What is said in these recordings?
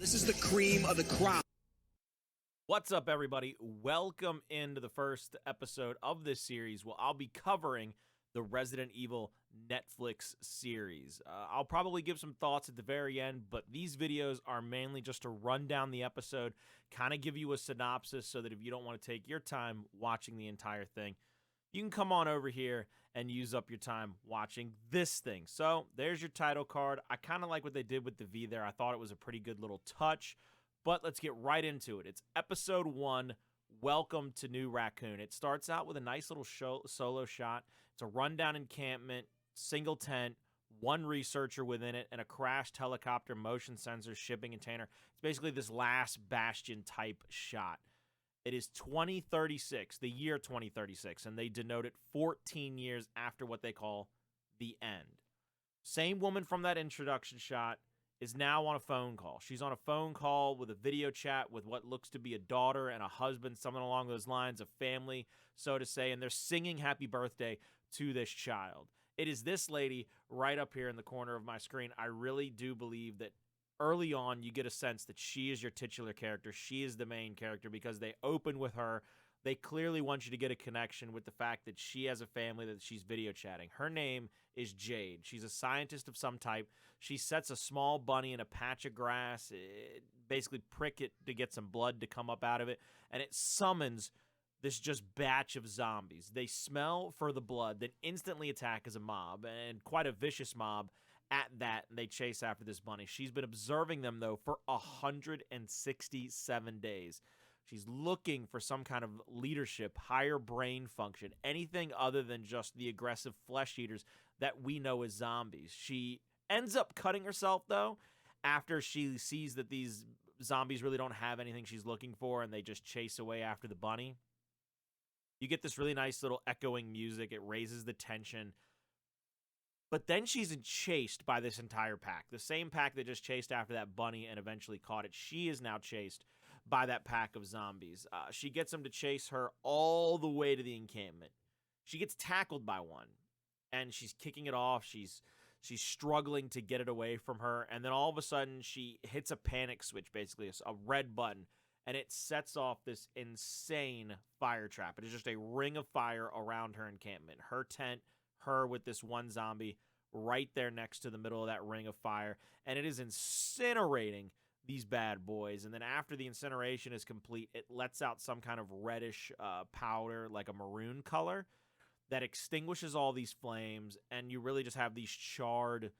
This is the cream of the crop. What's up, everybody? Welcome into the first episode of this series. Well, I'll be covering the Resident Evil Netflix series. I'll probably give some thoughts at the very end, but these videos are mainly just to run down the episode, kind of give you a synopsis so that if you don't want to take your time watching the entire thing, you can come on over here and use up your time watching this thing. So there's your title card. I kind of like what they did with the V there. I thought it was a pretty good little touch, but let's get right into it. It's episode 1, Welcome to New Raccoon. It starts out with a nice little solo shot. It's a rundown encampment, single tent, one researcher within it, and a crashed helicopter, motion sensor, shipping container. It's basically this last Bastion type shot. It is 2036, the year 2036, and they denote it 14 years after what they call the end. Same woman from that introduction shot is now on a phone call. She's on a phone call with a video chat with what looks to be a daughter and a husband, something along those lines, a family, so to say, and they're singing happy birthday to this child. It is this lady right up here in the corner of my screen. I really do believe that early on, you get a sense that she is your titular character. She is the main character because they open with her. They clearly want you to get a connection with the fact that she has a family that she's video chatting. Her name is Jade. She's a scientist of some type. She sets a small bunny in a patch of grass, basically prick it to get some blood to come up out of it, and it summons this just batch of zombies. They smell for the blood, then instantly attack as a mob, and quite a vicious mob at that, and they chase after this bunny. She's been observing them, though, for 167 days. She's looking for some kind of leadership, higher brain function, anything other than just the aggressive flesh eaters that we know as zombies. She ends up cutting herself, though, after she sees that these zombies really don't have anything she's looking for, and they just chase away after the bunny. You get this really nice little echoing music. It raises the tension. But then she's chased by this entire pack. The same pack that just chased after that bunny and eventually caught it. She is now chased by that pack of zombies. She gets them to chase her all the way to the encampment. She gets tackled by one, and she's kicking it off. She's struggling to get it away from her, and then all of a sudden she hits a panic switch, basically a red button, and it sets off this insane fire trap. It is just a ring of fire around her encampment. Her tent, her with this one zombie right there next to the middle of that ring of fire, and it is incinerating these bad boys. And then after the incineration is complete, it lets out some kind of reddish powder, like a maroon color, that extinguishes all these flames, and you really just have these charred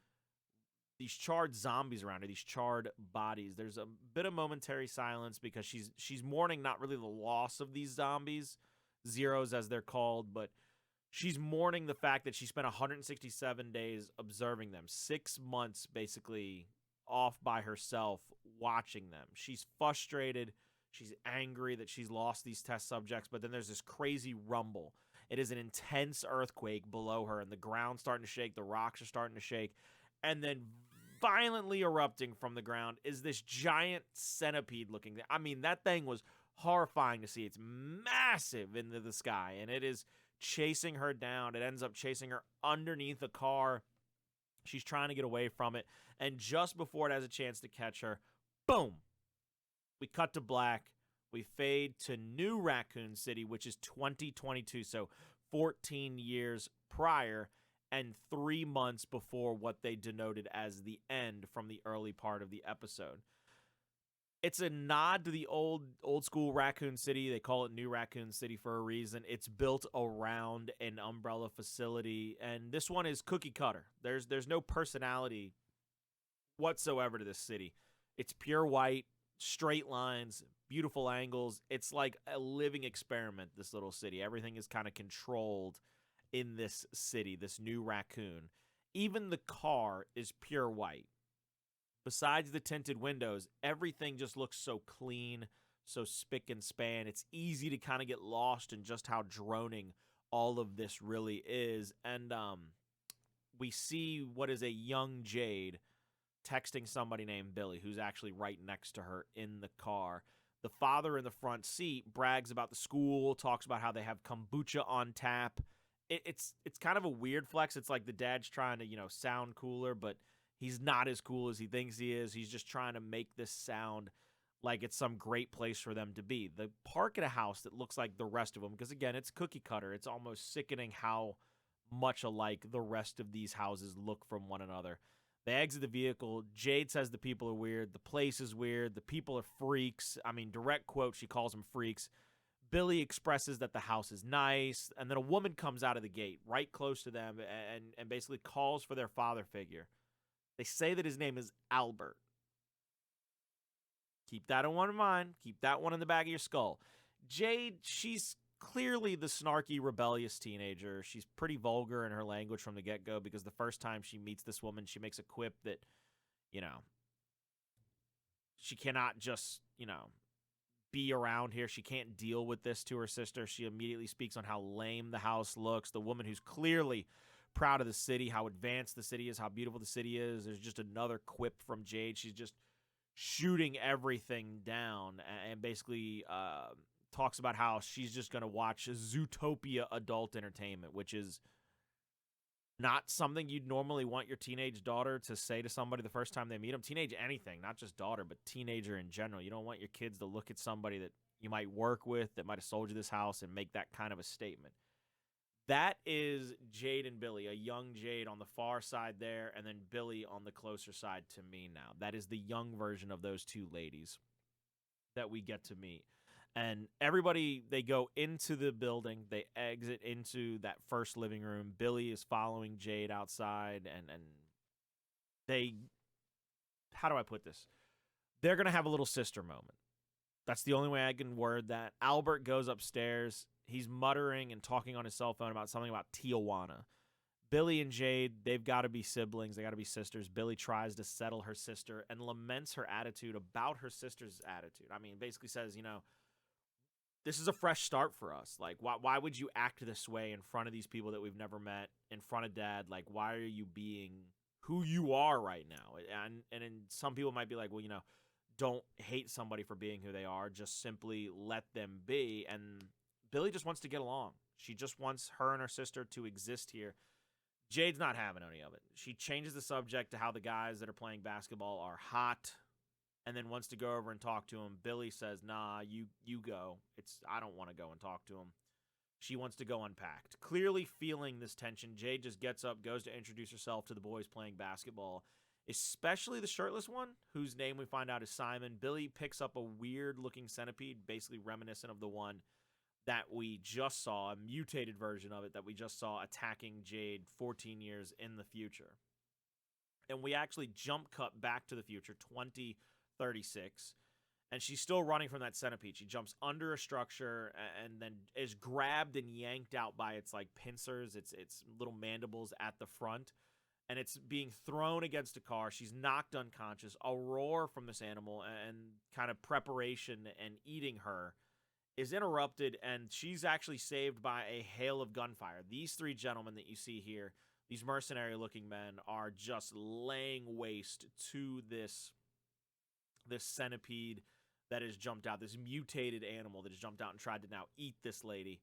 zombies around her, these charred bodies. There's a bit of momentary silence because she's mourning not really the loss of these zombies, zeros as they're called, but she's mourning the fact that she spent 167 days observing them, 6 months basically off by herself watching them. She's frustrated. She's angry that she's lost these test subjects, but then there's this crazy rumble. It is an intense earthquake below her, and the ground's starting to shake, the rocks are starting to shake, and then violently erupting from the ground is this giant centipede-looking thing. I mean, that thing was horrifying to see. It's massive into the sky, and it is chasing her down. It ends up chasing her underneath a car. She's trying to get away from it, and just before it has a chance to catch her, boom! We cut to black. We fade to New Raccoon City, which is 2022, so 14 years prior and 3 months before what they denoted as the end from the early part of the episode. It's a nod to the old school Raccoon City. They call it New Raccoon City for a reason. It's built around an umbrella facility, and this one is cookie cutter. There's no personality whatsoever to this city. It's pure white, straight lines, beautiful angles. It's like a living experiment, this little city. Everything is kind of controlled in this city, this New Raccoon. Even the car is pure white. Besides the tinted windows, everything just looks so clean, so spick and span. It's easy to kind of get lost in just how droning all of this really is. And we see what is a young Jade texting somebody named Billy, who's actually right next to her in the car. The father in the front seat brags about the school, talks about how they have kombucha on tap. It's kind of a weird flex. It's like the dad's trying to, sound cooler, but He's not as cool as he thinks he is. He's just trying to make this sound like it's some great place for them to be. The park at a house that looks like the rest of them, because again, it's cookie cutter. It's almost sickening how much alike the rest of these houses look from one another. They exit the vehicle. Jade says the people are weird. The place is weird. The people are freaks. I mean, direct quote, she calls them freaks. Billy expresses that the house is nice. And then a woman comes out of the gate right close to them and basically calls for their father figure. They say that his name is Albert. Keep that in one mind. Keep that one in the back of your skull. Jade, she's clearly the snarky, rebellious teenager. She's pretty vulgar in her language from the get-go because the first time she meets this woman, she makes a quip that, she cannot just, be around here. She can't deal with this to her sister. She immediately speaks on how lame the house looks. The woman who's clearly proud of the city, how advanced the city is, how beautiful the city is. There's just another quip from Jade. She's just shooting everything down and basically talks about how she's just going to watch Zootopia adult entertainment, which is not something you'd normally want your teenage daughter to say to somebody the first time they meet them. Teenage anything, not just daughter, but teenager in general. You don't want your kids to look at somebody that you might work with that might have sold you this house and make that kind of a statement. That is Jade and Billy, a young Jade on the far side there, and then Billy on the closer side to me now. That is the young version of those two ladies that we get to meet. And everybody, they go into the building. They exit into that first living room. Billy is following Jade outside, and they, how do I put this? They're going to have a little sister moment. That's the only way I can word that. Albert goes upstairs. He's muttering and talking on his cell phone about something about Tijuana. Billy and Jade, they've got to be siblings. They got to be sisters. Billy tries to settle her sister and laments her attitude about her sister's attitude. I mean, basically says, this is a fresh start for us. Like, why would you act this way in front of these people that we've never met, in front of Dad? Like, why are you being who you are right now? And some people might be like, well, don't hate somebody for being who they are. Just simply let them be. And Billy just wants to get along. She just wants her and her sister to exist here. Jade's not having any of it. She changes the subject to how the guys that are playing basketball are hot, and then wants to go over and talk to him. Billy says, nah, you go. I don't want to go and talk to him. She wants to go unpacked. Clearly feeling this tension, Jade just gets up, goes to introduce herself to the boys playing basketball, especially the shirtless one, whose name we find out is Simon. Billy picks up a weird-looking centipede, basically reminiscent of the one that we just saw, a mutated version of it that we just saw attacking Jade 14 years in the future. And we actually jump cut back to the future, 2036, and she's still running from that centipede. She jumps under a structure and then is grabbed and yanked out by its pincers, its little mandibles at the front, and it's being thrown against a car. She's knocked unconscious. A roar from this animal and kind of preparation and eating her is interrupted, and she's actually saved by a hail of gunfire. These three gentlemen that you see here, these mercenary-looking men, are just laying waste to this centipede that has jumped out, this mutated animal that has jumped out and tried to now eat this lady.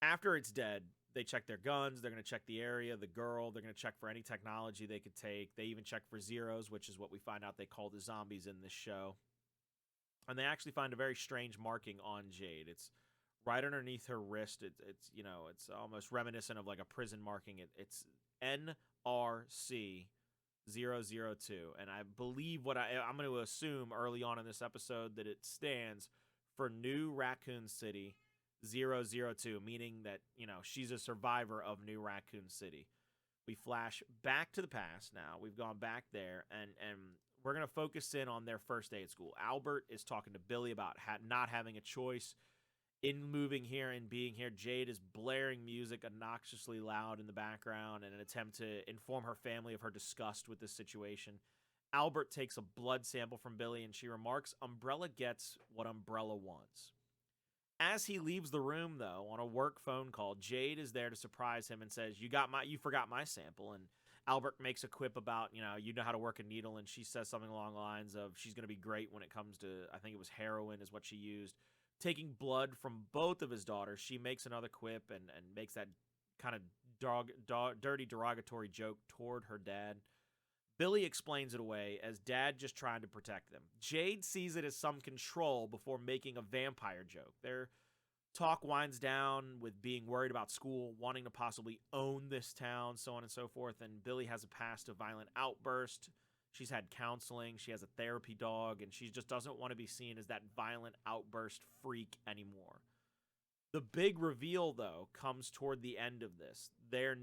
After it's dead, they check their guns. They're going to check the area, the girl. They're going to check for any technology they could take. They even check for zeros, which is what we find out they call the zombies in this show. And they actually find a very strange marking on Jade. It's right underneath her wrist. It's almost reminiscent of a prison marking. It's NRC 002. And I believe I'm going to assume early on in this episode that it stands for New Raccoon City 002, meaning that, she's a survivor of New Raccoon City. We flash back to the past now. We've gone back there, and we're going to focus in on their first day at school. Albert is talking to Billy about not having a choice in moving here and being here. Jade is blaring music obnoxiously loud in the background in an attempt to inform her family of her disgust with this situation. Albert takes a blood sample from Billy, and she remarks, Umbrella gets what Umbrella wants. As he leaves the room, though, on a work phone call, Jade is there to surprise him and says, you forgot my sample. And Albert makes a quip about, you know how to work a needle, and she says something along the lines of she's going to be great when it comes to, I think it was heroin is what she used. Taking blood from both of his daughters, she makes another quip and makes that kind of dirty derogatory joke toward her dad. Billy explains it away as Dad just trying to protect them. Jade sees it as some control before making a vampire joke. Their talk winds down with being worried about school, wanting to possibly own this town, so on and so forth. And Billy has a past of violent outburst. She's had counseling. She has a therapy dog, and she just doesn't want to be seen as that violent outburst freak anymore. The big reveal, though, comes toward the end of this. Their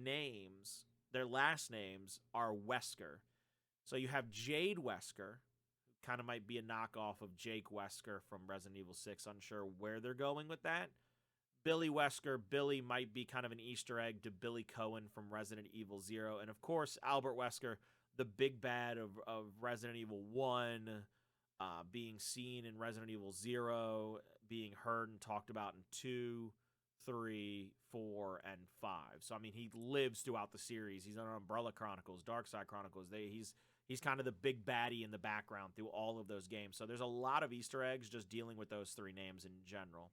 last names are Wesker. So you have Jade Wesker, who kind of might be a knockoff of Jake Wesker from Resident Evil 6. Unsure where they're going with that. Billy Wesker. Billy might be kind of an Easter egg to Billy Cohen from Resident Evil 0. And, of course, Albert Wesker, the big bad of Resident Evil 1, being seen in Resident Evil 0, being heard and talked about in 2, 3, 4, and 5. So, I mean, he lives throughout the series. He's on Umbrella Chronicles, Darkside Chronicles. He's kind of the big baddie in the background through all of those games. So there's a lot of Easter eggs just dealing with those three names in general.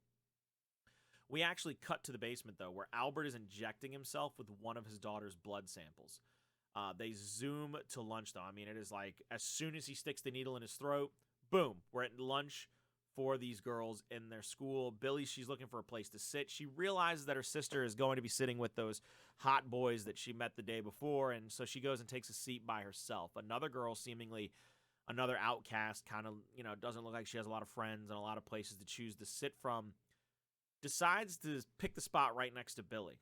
We actually cut to the basement, though, where Albert is injecting himself with one of his daughter's blood samples. They zoom to lunch, though. I mean, it is like as soon as he sticks the needle in his throat, boom, we're at lunch for these girls in their school. Billy, she's looking for a place to sit. She realizes that her sister is going to be sitting with those hot boys that she met the day before, and so she goes and takes a seat by herself. Another girl, seemingly another outcast, kind of, doesn't look like she has a lot of friends and a lot of places to choose to sit from, decides to pick the spot right next to Billy.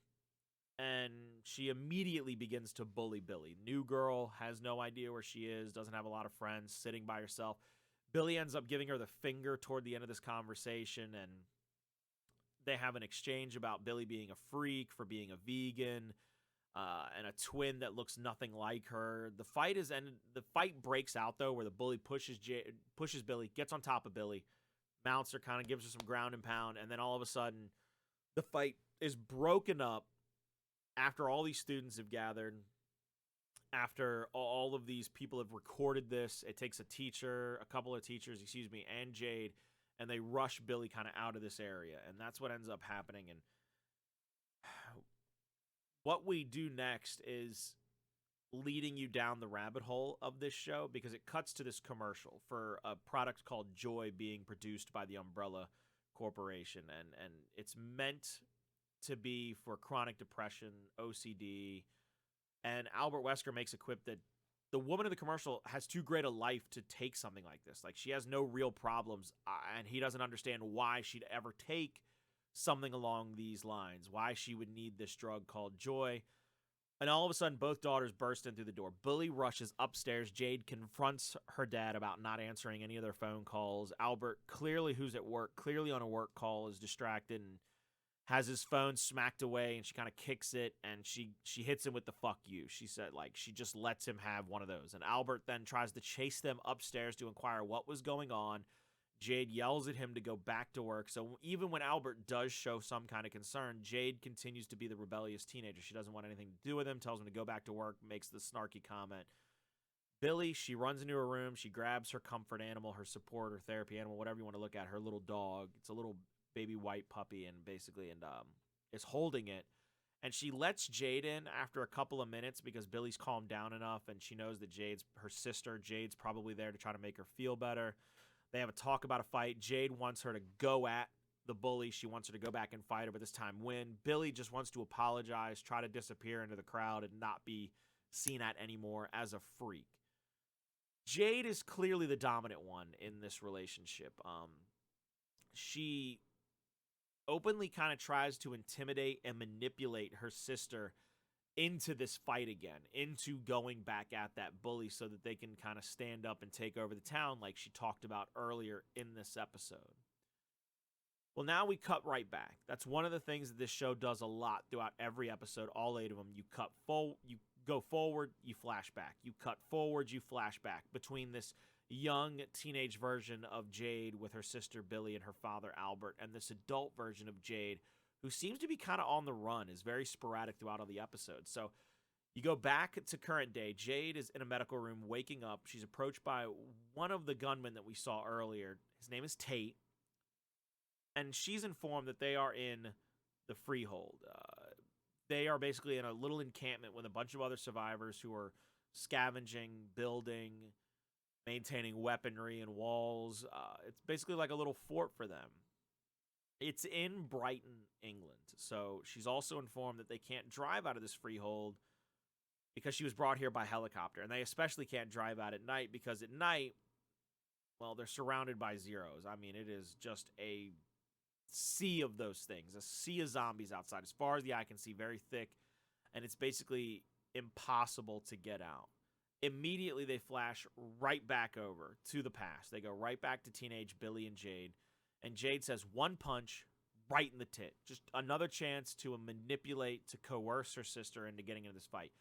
And she immediately begins to bully Billy. New girl, has no idea where she is, doesn't have a lot of friends, sitting by herself. Billy ends up giving her the finger toward the end of this conversation, and they have an exchange about Billy being a freak for being a vegan, and a twin that looks nothing like her. The fight is ended. The fight breaks out, though, where the bully pushes Billy, gets on top of Billy, mounts her, kind of gives her some ground and pound, and then all of a sudden, the fight is broken up after all these students have gathered. After all of these people have recorded this, it takes a couple of teachers, and Jade, and they rush Billy kind of out of this area. And that's what ends up happening. And what we do next is leading you down the rabbit hole of this show, because it cuts to this commercial for a product called Joy being produced by the Umbrella Corporation. And it's meant to be for chronic depression, OCD. And Albert Wesker makes a quip that the woman in the commercial has too great a life to take something like this. Like, she has no real problems, and he doesn't understand why she'd ever take something along these lines, why she would need this drug called Joy. And all of a sudden, both daughters burst in through the door. Billy rushes upstairs. Jade confronts her dad about not answering any of their phone calls. Albert, clearly who's at work, clearly on a work call, is distracted and has his phone smacked away, and she kind of kicks it, and she hits him with the "fuck you." She said, she just lets him have one of those. And Albert then tries to chase them upstairs to inquire what was going on. Jade yells at him to go back to work. So even when Albert does show some kind of concern, Jade continues to be the rebellious teenager. She doesn't want anything to do with him, tells him to go back to work, makes the snarky comment. Billy, she runs into her room. She grabs her comfort animal, her support, her therapy animal, whatever you want to look at, her little dog. It's a little baby white puppy, and is holding it, and she lets Jade in after a couple of minutes because Billy's calmed down enough, and she knows that Jade's her sister. Jade's probably there to try to make her feel better. They have a talk about a fight. Jade wants her to go at the bully. She wants her to go back and fight her, but this time win. Billy just wants to apologize, try to disappear into the crowd, and not be seen at anymore as a freak. Jade is clearly the dominant one in this relationship. She openly kind of tries to intimidate and manipulate her sister into this fight again, into going back at that bully so that they can kind of stand up and take over the town like she talked about earlier in this episode. Well, now we cut right back. That's one of the things that this show does a lot throughout every episode, all 8 of them. You go forward, you flash back. You cut forward, you flash back between this young teenage version of Jade with her sister Billy and her father Albert, and this adult version of Jade who seems to be kind of on the run, is very sporadic throughout all the episodes. So you go back to current day. Jade is in a medical room waking up. She's approached by one of the gunmen that we saw earlier. His name is Tate, and she's informed that they are in the Freehold. They are basically in a little encampment with a bunch of other survivors who are scavenging, building, maintaining weaponry and walls. It's basically like a little fort for them. It's in Brighton, England. So she's also informed that they can't drive out of this freehold because she was brought here by helicopter. And they especially can't drive out at night because at night, well, they're surrounded by zeros. I mean, it is just a sea of those things, a sea of zombies outside. As far as the eye can see, very thick. And it's basically impossible to get out. Immediately, they flash right back over to the past. They go right back to teenage Billy and Jade. And Jade says one punch right in the tit. Just another chance to manipulate, to coerce her sister into getting into this fight.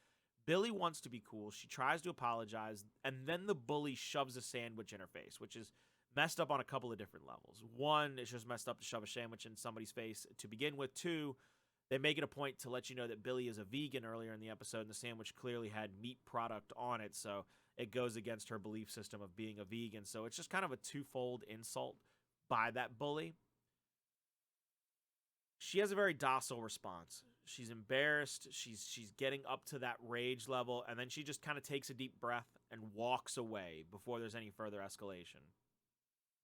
Billy wants to be cool. She tries to apologize. And then the bully shoves a sandwich in her face, which is messed up on a couple of different levels. One, it's just messed up to shove a sandwich in somebody's face to begin with. Two, they make it a point to let you know that Billy is a vegan earlier in the episode, and the sandwich clearly had meat product on it, so it goes against her belief system of being a vegan. So it's just kind of a twofold insult by that bully. She has a very docile response. She's embarrassed. She's getting up to that rage level, and then she just kind of takes a deep breath and walks away before there's any further escalation.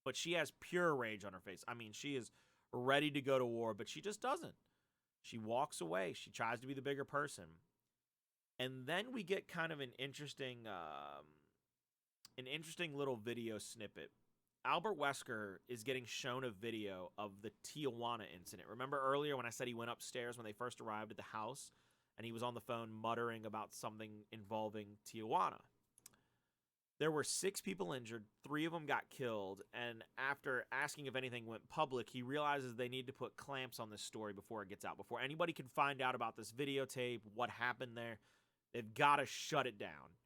But she has pure rage on her face. I mean, she is ready to go to war, but she just doesn't. She walks away. She tries to be the bigger person. And then we get kind of an interesting little video snippet. Albert Wesker is getting shown a video of the Tijuana incident. Remember earlier when I said he went upstairs when they first arrived at the house and he was on the phone muttering about something involving Tijuana? There were 6 people injured, 3 of them got killed, and after asking if anything went public, he realizes they need to put clamps on this story before it gets out. Before anybody can find out about this videotape, what happened there, they've got to shut it down.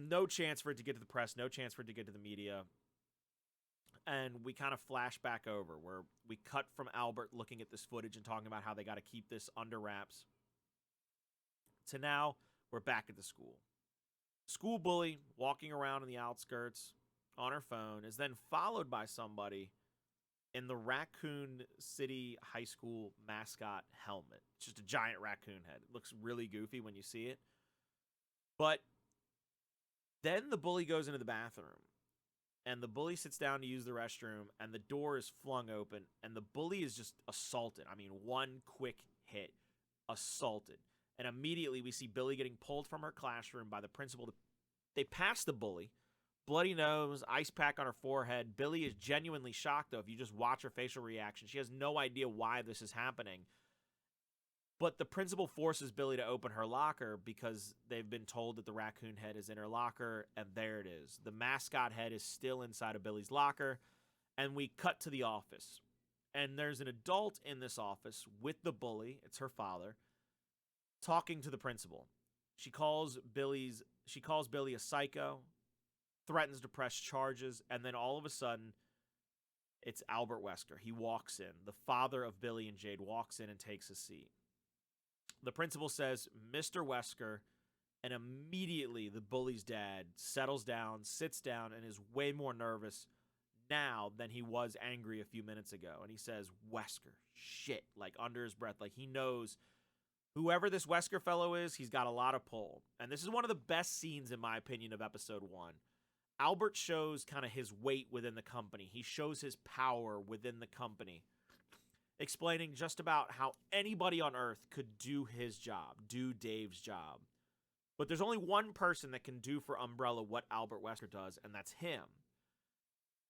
No chance for it to get to the press, no chance for it to get to the media. And we kind of flash back over where we cut from Albert looking at this footage and talking about how they got to keep this under wraps, to now we're back at the school. School bully walking around in the outskirts on her phone is then followed by somebody in the Raccoon City High School mascot helmet. It's just a giant raccoon head. It looks really goofy when you see it. But then the bully goes into the bathroom, and the bully sits down to use the restroom, and the door is flung open, and the bully is just assaulted. I mean, one quick hit, assaulted. And immediately we see Billy getting pulled from her classroom by the principal. They pass the bully. Bloody nose, ice pack on her forehead. Billy is genuinely shocked, though, if you just watch her facial reaction. She has no idea why this is happening. But the principal forces Billy to open her locker because they've been told that the raccoon head is in her locker, and there it is. The mascot head is still inside of Billy's locker, and we cut to the office. And there's an adult in this office with the bully, it's her father, talking to the principal. She calls Billy a psycho, threatens to press charges, and then all of a sudden, it's Albert Wesker. He walks in. The father of Billy and Jade walks in and takes a seat. The principal says, "Mr. Wesker," and immediately the bully's dad settles down, sits down, and is way more nervous now than he was angry a few minutes ago. And he says, "Wesker, shit," like under his breath, like he knows whoever this Wesker fellow is, he's got a lot of pull. And this is one of the best scenes, in my opinion, of episode 1. Albert shows kind of his weight within the company. He shows his power within the company, explaining just about how anybody on Earth could do his job, do Dave's job. But there's only one person that can do for Umbrella what Albert Wesker does, and that's him.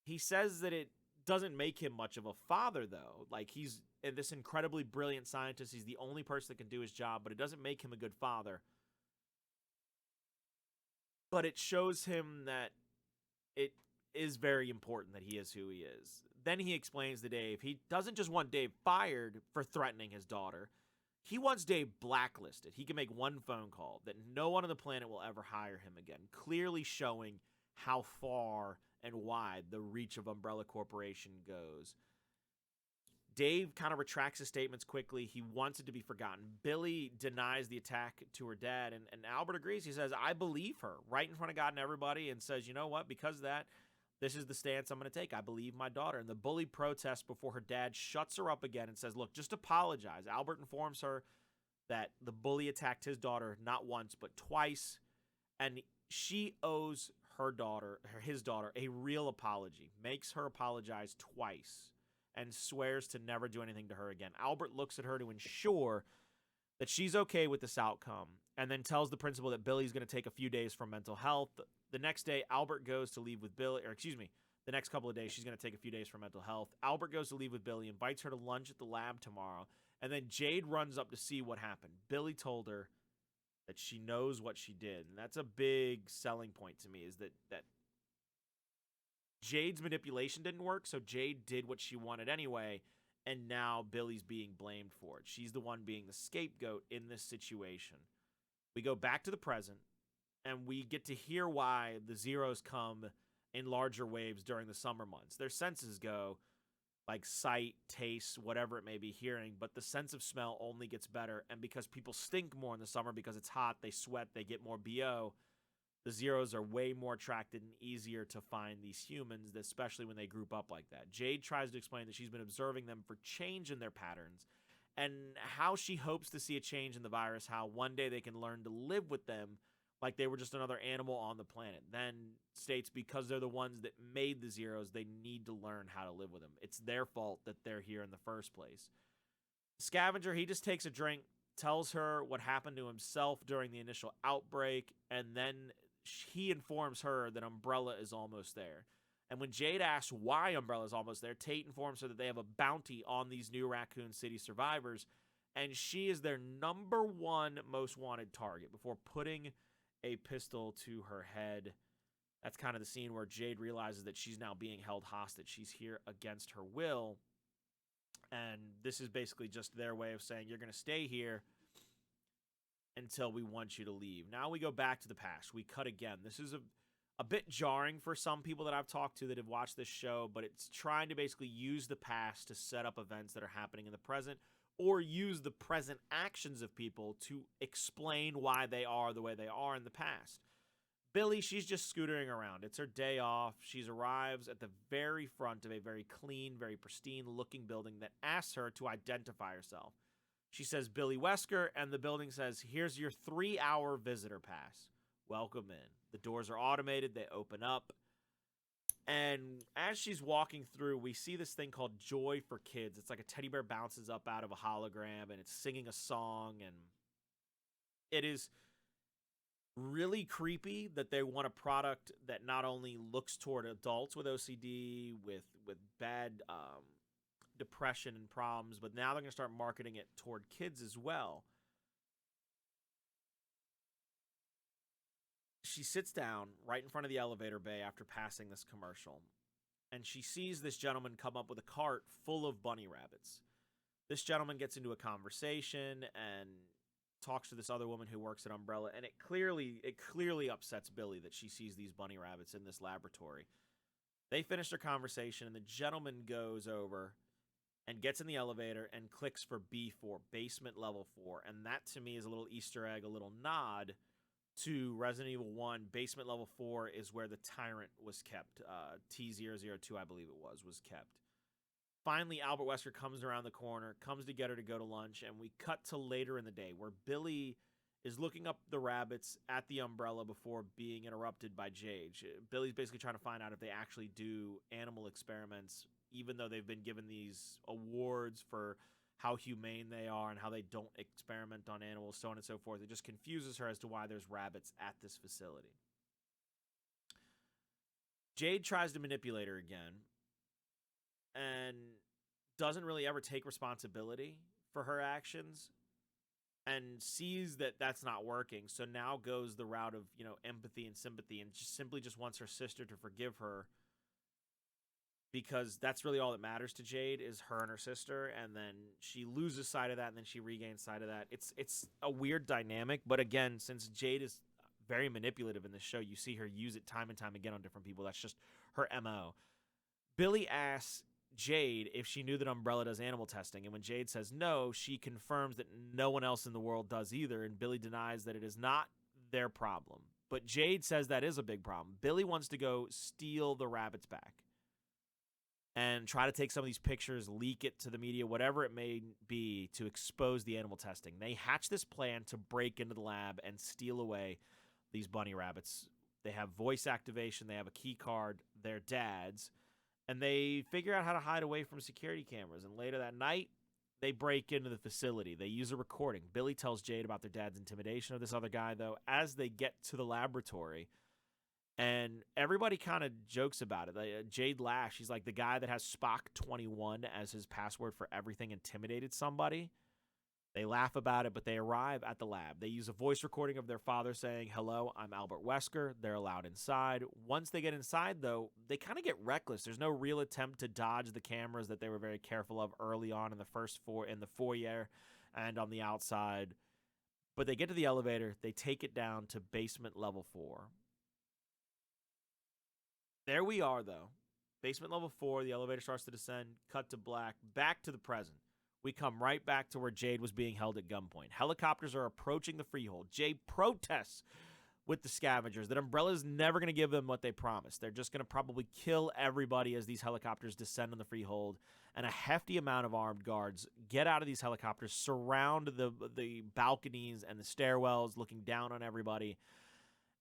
He says that it doesn't make him much of a father, though. Like, he's this incredibly brilliant scientist. He's the only person that can do his job, but it doesn't make him a good father. But it shows him that it is very important that he is who he is. Then he explains to Dave, he doesn't just want Dave fired for threatening his daughter. He wants Dave blacklisted. He can make one phone call that no one on the planet will ever hire him again, clearly showing how far and wide the reach of Umbrella Corporation goes. Dave kind of retracts his statements quickly. He wants it to be forgotten. Billy denies the attack to her dad, and Albert agrees. He says, "I believe her," right in front of God and everybody, and says, "You know what? Because of that, this is the stance I'm going to take. I believe my daughter." And the bully protests before her dad shuts her up again and says, "Look, just apologize." Albert informs her that the bully attacked his daughter not once but twice. And she owes his daughter, a real apology, makes her apologize twice, and swears to never do anything to her again. Albert looks at her to ensure that she's okay with this outcome, and then tells the principal that Billy's going to take a few days for mental health. The next day, Albert goes to leave with Billy, or excuse me, the next couple of days, she's going to take a few days for mental health. Albert goes to leave with Billy, invites her to lunch at the lab tomorrow, and then Jade runs up to see what happened. Billy told her that she knows what she did, and that's a big selling point to me, is that Jade's manipulation didn't work, so Jade did what she wanted anyway, and now Billy's being blamed for it. She's the one being the scapegoat in this situation. We go back to the present, and we get to hear why the Zeros come in larger waves during the summer months. Their senses go, like sight, taste, whatever it may be, hearing, but the sense of smell only gets better, and because people stink more in the summer because it's hot, they sweat, they get more BO, the Zeros are way more attracted and easier to find these humans, especially when they group up like that. Jade tries to explain that she's been observing them for change in their patterns, and how she hopes to see a change in the virus, how one day they can learn to live with them like they were just another animal on the planet. Then states because they're the ones that made the Zeros, they need to learn how to live with them. It's their fault that they're here in the first place. Scavenger, he just takes a drink, tells her what happened to himself during the initial outbreak, and then he informs her that Umbrella is almost there. And when Jade asks why Umbrella is almost there, Tate informs her that they have a bounty on these new Raccoon City survivors, and she is their number one most wanted target before putting a pistol to her head. That's kind of the scene where Jade realizes that she's now being held hostage. She's here against her will. And this is basically just their way of saying, you're going to stay here until we want you to leave. Now we go back to the past. We cut again. This is a bit jarring for some people that I've talked to that have watched this show, but it's trying to basically use the past to set up events that are happening in the present, or use the present actions of people to explain why they are the way they are in the past. Billy, she's just scootering around. It's her day off. She arrives at the very front of a very clean, very pristine-looking building that asks her to identify herself. She says, Billy Wesker, and the building says, here's your 3-hour visitor pass. Welcome in. The doors are automated. They open up. And as she's walking through, we see this thing called Joy for Kids. It's like a teddy bear bounces up out of a hologram, and it's singing a song, and it is really creepy that they want a product that not only looks toward adults with OCD, with bad depression and problems, but now they're going to start marketing it toward kids as well. She sits down right in front of the elevator bay after passing this commercial, and she sees this gentleman come up with a cart full of bunny rabbits. This gentleman gets into a conversation and talks to this other woman who works at Umbrella, and it clearly upsets Billy that she sees these bunny rabbits in this laboratory. They finish their conversation, and the gentleman goes over and gets in the elevator and clicks for B4, basement level 4, and that to me is a little Easter egg, a little nod to Resident Evil 1. Basement level 4 is where the Tyrant was kept. T002, I believe it was kept. Finally, Albert Wesker comes around the corner, comes to get her to go to lunch, and we cut to later in the day where Billy is looking up the rabbits at the Umbrella before being interrupted by Jade. Billy's basically trying to find out if they actually do animal experiments, even though they've been given these awards for how humane they are and how they don't experiment on animals, so on and so forth. It just confuses her as to why there's rabbits at this facility. Jade tries to manipulate her again and doesn't really ever take responsibility for her actions and sees that that's not working, so now goes the route of, empathy and sympathy and simply wants her sister to forgive her, because that's really all that matters to Jade is her and her sister, and then she loses sight of that, and then she regains sight of that. It's a weird dynamic, but again, since Jade is very manipulative in this show, you see her use it time and time again on different people. That's just her MO. Billy asks Jade if she knew that Umbrella does animal testing, and when Jade says no, she confirms that no one else in the world does either, and Billy denies that it is not their problem. But Jade says that is a big problem. Billy wants to go steal the rabbits back and try to take some of these pictures, leak it to the media, whatever it may be, to expose the animal testing. They hatch this plan to break into the lab and steal away these bunny rabbits. They have voice activation, they have a key card, they're dads, and they figure out how to hide away from security cameras. And later that night, they break into the facility. They use a recording. Billy tells Jade about their dad's intimidation of this other guy, though, as they get to the laboratory. And everybody kind of jokes about it. Jade laughs. She's like, the guy that has Spock21 as his password for everything intimidated somebody. They laugh about it, but they arrive at the lab. They use a voice recording of their father saying, hello, I'm Albert Wesker. They're allowed inside. Once they get inside, though, they kind of get reckless. There's no real attempt to dodge the cameras that they were very careful of early on in the foyer and on the outside. But they get to the elevator. They take it down to basement level 4. There we are, though. Basement level 4, the elevator starts to descend, cut to black, back to the present. We come right back to where Jade was being held at gunpoint. Helicopters are approaching the freehold. Jade protests with the scavengers that Umbrella's never going to give them what they promised. They're just going to probably kill everybody as these helicopters descend on the freehold. And a hefty amount of armed guards get out of these helicopters, surround the balconies and the stairwells, looking down on everybody.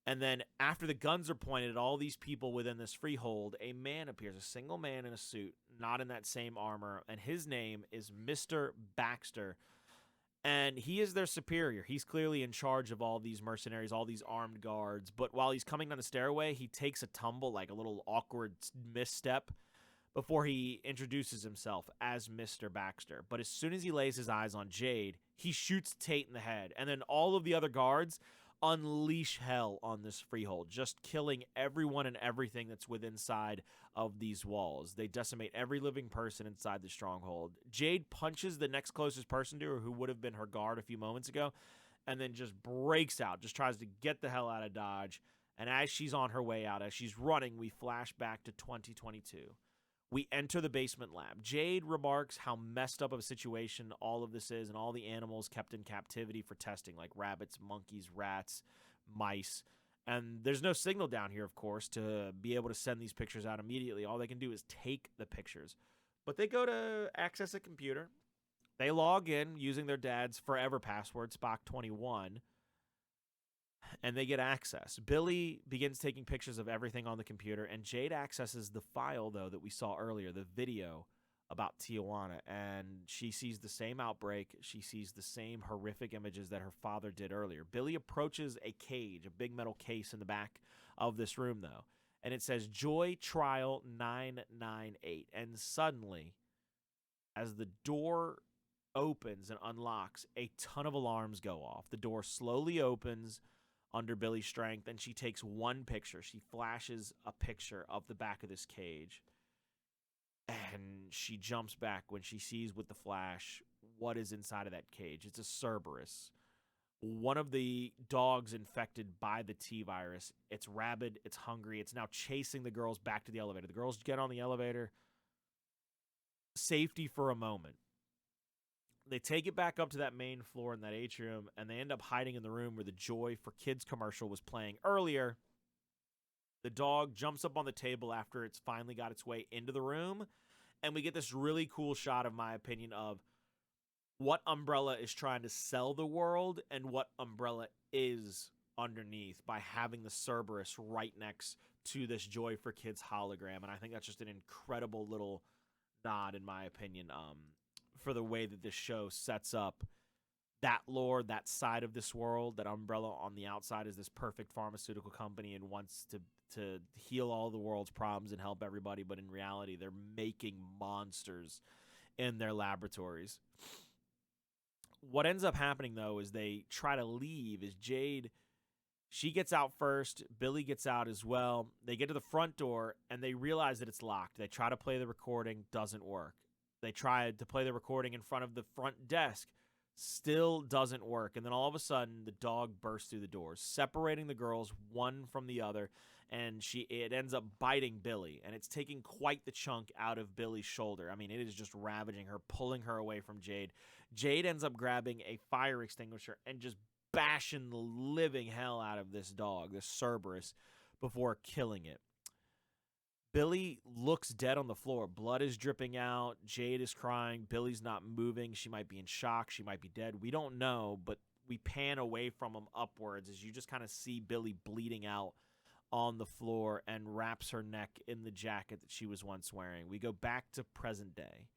And then after the guns are pointed at all these people within this freehold, a man appears, a single man in a suit, not in that same armor, and his name is Mr. Baxter. And he is their superior. He's clearly in charge of all these mercenaries, all these armed guards. But while he's coming down the stairway, he takes a tumble, like a little awkward misstep, before he introduces himself as Mr. Baxter. But as soon as he lays his eyes on Jade, he shoots Tate in the head. And then all of the other guards unleash hell on this freehold, just killing everyone and everything that's within inside of these walls. They decimate every living person inside the stronghold. Jade punches the next closest person to her, who would have been her guard a few moments ago, and then just breaks out, just tries to get the hell out of Dodge. And as she's on her way out, as she's running, we flash back to 2022. We enter the basement lab. Jade remarks how messed up of a situation all of this is, and all the animals kept in captivity for testing, like rabbits, monkeys, rats, mice. And there's no signal down here, of course, to be able to send these pictures out immediately. All they can do is take the pictures. But they go to access a computer. They log in using their dad's forever password, Spock21, and they get access. Billy begins taking pictures of everything on the computer, and Jade accesses the file, though, that we saw earlier, the video about Tijuana, and she sees the same outbreak. She sees the same horrific images that her father did earlier. Billy approaches a cage, a big metal case in the back of this room, though, and it says Joy Trial 998, and suddenly, as the door opens and unlocks, a ton of alarms go off. The door slowly opens under Billy's strength, and she takes one picture. She flashes a picture of the back of this cage, and she jumps back when she sees with the flash what is inside of that cage. It's a Cerberus, one of the dogs infected by the T-virus. It's rabid, it's hungry, it's now chasing the girls back to the elevator. The girls get on the elevator, safety for a moment. They take it back up to that main floor in that atrium, and they end up hiding in the room where the Joy for Kids commercial was playing earlier. The dog jumps up on the table after it's finally got its way into the room, and we get this really cool shot, of my opinion, of what Umbrella is trying to sell the world and what Umbrella is underneath by having the Cerberus right next to this Joy for Kids hologram. And I think that's just an incredible little nod, in my opinion, for the way that this show sets up that lore, that side of this world, that Umbrella on the outside is this perfect pharmaceutical company and wants to heal all the world's problems and help everybody, but in reality, they're making monsters in their laboratories. What ends up happening, though, is they try to leave. Is Jade, she gets out first, Billy gets out as well. They get to the front door, and they realize that it's locked. They try to play the recording, doesn't work. They tried to play the recording in front of the front desk, still doesn't work. And then all of a sudden, the dog bursts through the doors, separating the girls one from the other, and it ends up biting Billy, and it's taking quite the chunk out of Billy's shoulder. I mean, it is just ravaging her, pulling her away from Jade. Jade ends up grabbing a fire extinguisher and just bashing the living hell out of this dog, this Cerberus, before killing it. Billy looks dead on the floor. Blood is dripping out. Jade is crying. Billy's not moving. She might be in shock. She might be dead. We don't know, but we pan away from him upwards as you just kind of see Billy bleeding out on the floor and wraps her neck in the jacket that she was once wearing. We go back to present day.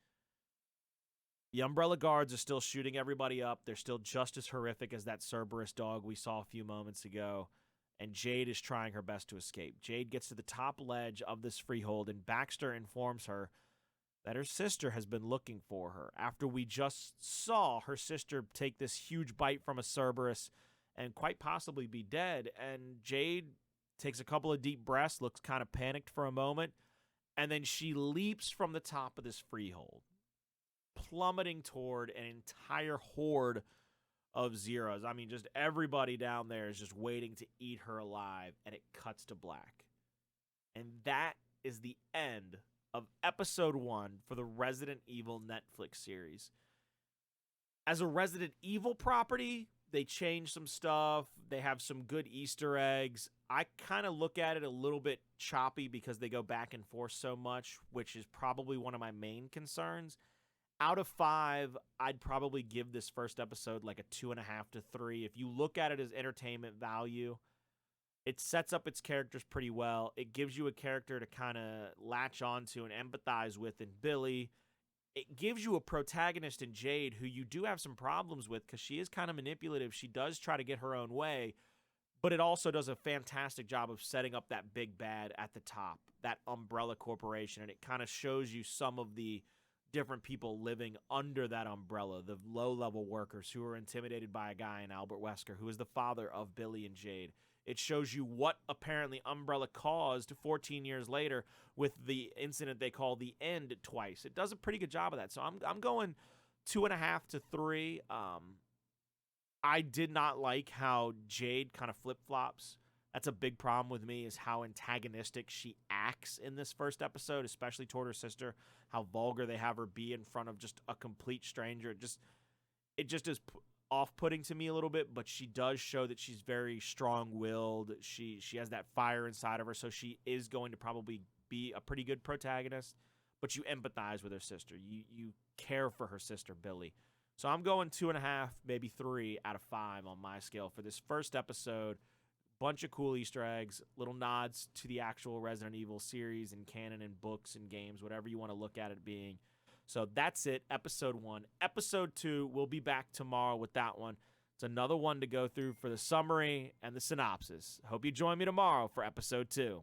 The Umbrella Guards are still shooting everybody up. They're still just as horrific as that Cerberus dog we saw a few moments ago. And Jade is trying her best to escape. Jade gets to the top ledge of this freehold, and Baxter informs her that her sister has been looking for her after we just saw her sister take this huge bite from a Cerberus and quite possibly be dead. And Jade takes a couple of deep breaths, looks kind of panicked for a moment, and then she leaps from the top of this freehold, plummeting toward an entire horde of Zeros. I mean, just everybody down there is just waiting to eat her alive, and it cuts to black. And that is the end of episode 1 for the Resident Evil Netflix series. As a Resident Evil property, they change some stuff. They have some good Easter eggs. I kind of look at it a little bit choppy because they go back and forth so much, which is probably one of my main concerns. Out of 5, I'd probably give this first episode like a 2.5 to 3. If you look at it as entertainment value, it sets up its characters pretty well. It gives you a character to kind of latch onto and empathize with in Billy. It gives you a protagonist in Jade who you do have some problems with because she is kind of manipulative. She does try to get her own way, but it also does a fantastic job of setting up that big bad at the top, that Umbrella Corporation, and it kind of shows you some of the different people living under that umbrella, the low-level workers who are intimidated by a guy in Albert Wesker, who is the father of Billy and Jade. It shows you what apparently Umbrella caused 14 years later with the incident they call the End twice. It does a pretty good job of that. So I'm going 2.5 to 3. I did not like how Jade kind of flip-flops. That's a big problem with me, is how antagonistic she acts in this first episode, especially toward her sister, how vulgar they have her be in front of just a complete stranger. It just is off-putting to me a little bit, but she does show that she's very strong-willed. She has that fire inside of her, so she is going to probably be a pretty good protagonist, but you empathize with her sister. You care for her sister, Billy. So I'm going 2.5, maybe 3 out of 5 on my scale for this first episode. Bunch of cool Easter eggs, little nods to the actual Resident Evil series and canon and books and games, whatever you want to look at it being. So that's it, episode 1. Episode 2, we'll be back tomorrow with that one. It's another one to go through for the summary and the synopsis. Hope you join me tomorrow for episode 2.